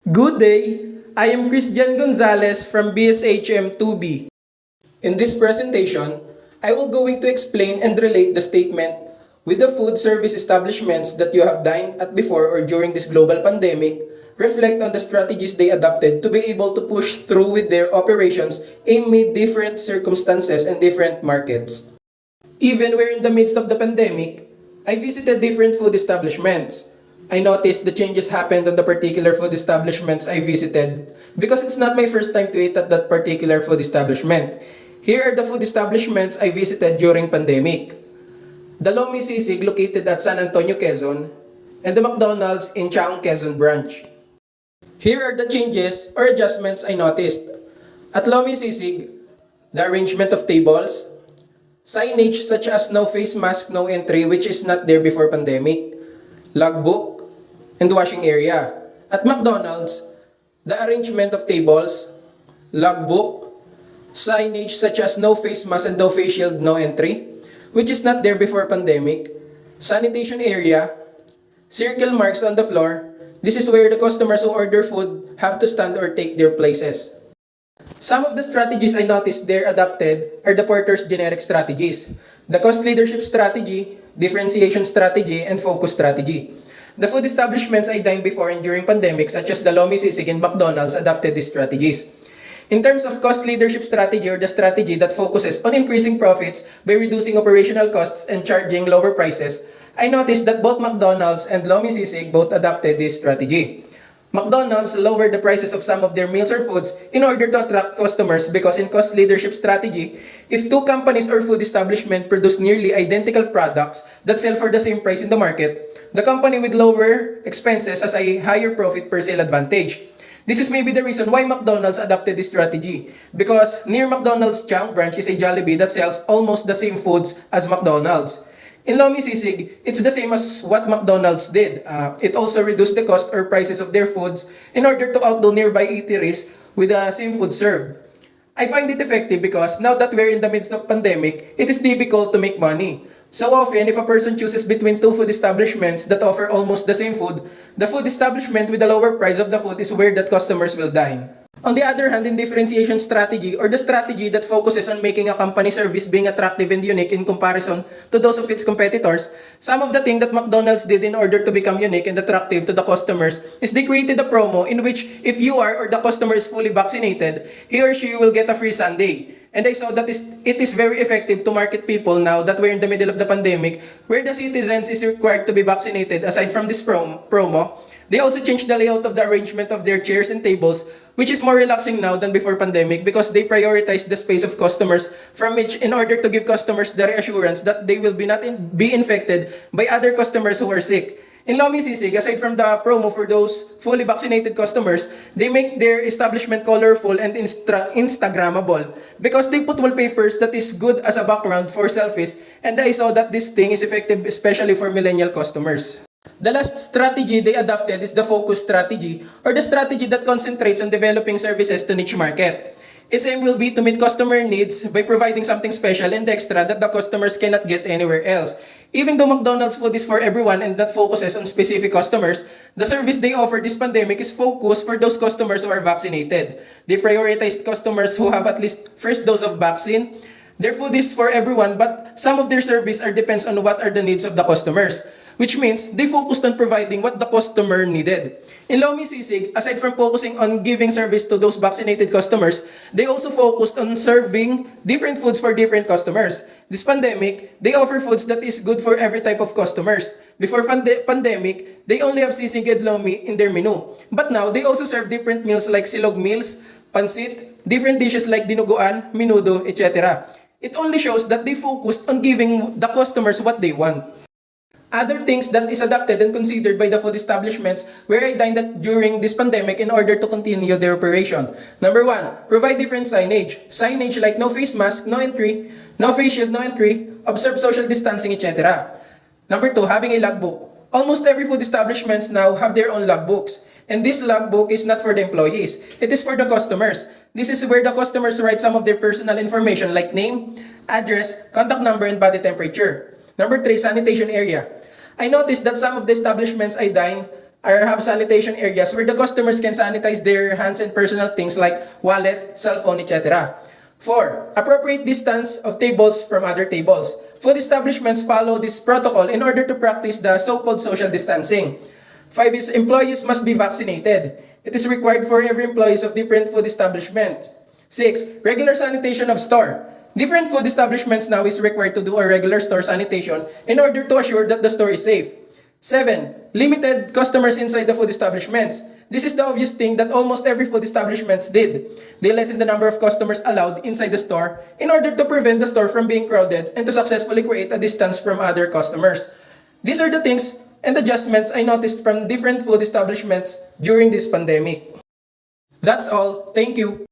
Good day, I am Christian Gonzalez from BSHM 2B. In this presentation, I will going to explain and relate the statement with the food service establishments that you have dined at before or during this global pandemic, reflect on the strategies they adopted to be able to push through with their operations amid different circumstances and different markets. Even we're in the midst of the pandemic, I visited different food establishments. I noticed the changes happened on the particular food establishments I visited because it's not my first time to eat at that particular food establishment. Here are the food establishments I visited during pandemic. The Lomi Sisig located at San Antonio, Quezon, and the McDonald's in Chaong, Quezon branch. Here are the changes or adjustments I noticed. At Lomi Sisig, the arrangement of tables, signage such as no face mask, no entry, which is not there before pandemic, logbook, and washing area. At McDonald's, the arrangement of tables, logbook, signage such as no face mask and no face shield, no entry, which is not there before pandemic, sanitation area, circle marks on the floor. This is where the customers who order food have to stand or take their places. Some of the strategies I noticed there adopted are the Porter's generic strategies, the cost leadership strategy, differentiation strategy, and focus strategy. The food establishments I dined before and during pandemic, such as the Lomi Sisig and McDonald's, adopted these strategies. In terms of cost leadership strategy, or the strategy that focuses on increasing profits by reducing operational costs and charging lower prices, I noticed that both McDonald's and Lomi Sisig both adopted this strategy. McDonald's lowered the prices of some of their meals or foods in order to attract customers because in cost leadership strategy, if two companies or food establishment produce nearly identical products that sell for the same price in the market, the company with lower expenses has a higher profit per sale advantage. This is maybe the reason why McDonald's adopted this strategy because near McDonald's Chaong branch is a Jollibee that sells almost the same foods as McDonald's. In Lomi Sisig, it's the same as what McDonald's did. It also reduced the cost or prices of their foods in order to outdo nearby eateries with the same food served. I find it effective because now that we're in the midst of pandemic, it is difficult to make money. So often, if a person chooses between two food establishments that offer almost the same food, the food establishment with the lower price of the food is where that customers will dine. On the other hand, in differentiation strategy, or the strategy that focuses on making a company service being attractive and unique in comparison to those of its competitors, some of the things that McDonald's did in order to become unique and attractive to the customers is they created a promo in which if you are or the customer is fully vaccinated, he or she will get a free sundae. And I saw that it is very effective to market people now that we're in the middle of the pandemic, where the citizens is required to be vaccinated. Aside from this promo, they also changed the layout of the arrangement of their chairs and tables, which is more relaxing now than before pandemic because they prioritize the space of customers from each in order to give customers the reassurance that they will be infected by other customers who are sick. In Lomi Sisig, aside from the promo for those fully vaccinated customers, they make their establishment colorful and Instagrammable because they put wallpapers that is good as a background for selfies, and I saw that this thing is effective especially for millennial customers. The last strategy they adopted is the focus strategy, or the strategy that concentrates on developing services to niche market. Its aim will be to meet customer needs by providing something special and extra that the customers cannot get anywhere else. Even though McDonald's food is for everyone and that focuses on specific customers, the service they offer this pandemic is focused for those customers who are vaccinated. They prioritized customers who have at least first dose of vaccine. Their food is for everyone, but some of their service depends on what are the needs of the customers, which means they focused on providing what the customer needed. In Lomi Sisig, aside from focusing on giving service to those vaccinated customers, they also focused on serving different foods for different customers. This pandemic, they offer foods that is good for every type of customers. Before pandemic, they only have sisig and lomi in their menu. But now, they also serve different meals like silog meals, pansit, different dishes like dinuguan, menudo, etc. It only shows that they focused on giving the customers what they want. Other things that is adopted and considered by the food establishments where I dined at during this pandemic in order to continue their operation. Number one, provide different signage. Signage like no face mask, no entry, no face shield, no entry, observe social distancing, etc. Number two, having a logbook. Almost every food establishments now have their own logbooks. And this logbook is not for the employees. It is for the customers. This is where the customers write some of their personal information like name, address, contact number, and body temperature. Number three, sanitation area. I noticed that some of the establishments I dine or have sanitation areas where the customers can sanitize their hands and personal things like wallet, cell phone, etc. 4. Appropriate distance of tables from other tables. Food establishments follow this protocol in order to practice the so-called social distancing. 5 is employees must be vaccinated. It is required for every employees of different food establishments. 6. Regular sanitation of store. Different food establishments now is required to do a regular store sanitation in order to assure that the store is safe. 7. Limited customers inside the food establishments. This is the obvious thing that almost every food establishments did. They lessened the number of customers allowed inside the store in order to prevent the store from being crowded and to successfully create a distance from other customers. These are the things and adjustments I noticed from different food establishments during this pandemic. That's all. Thank you.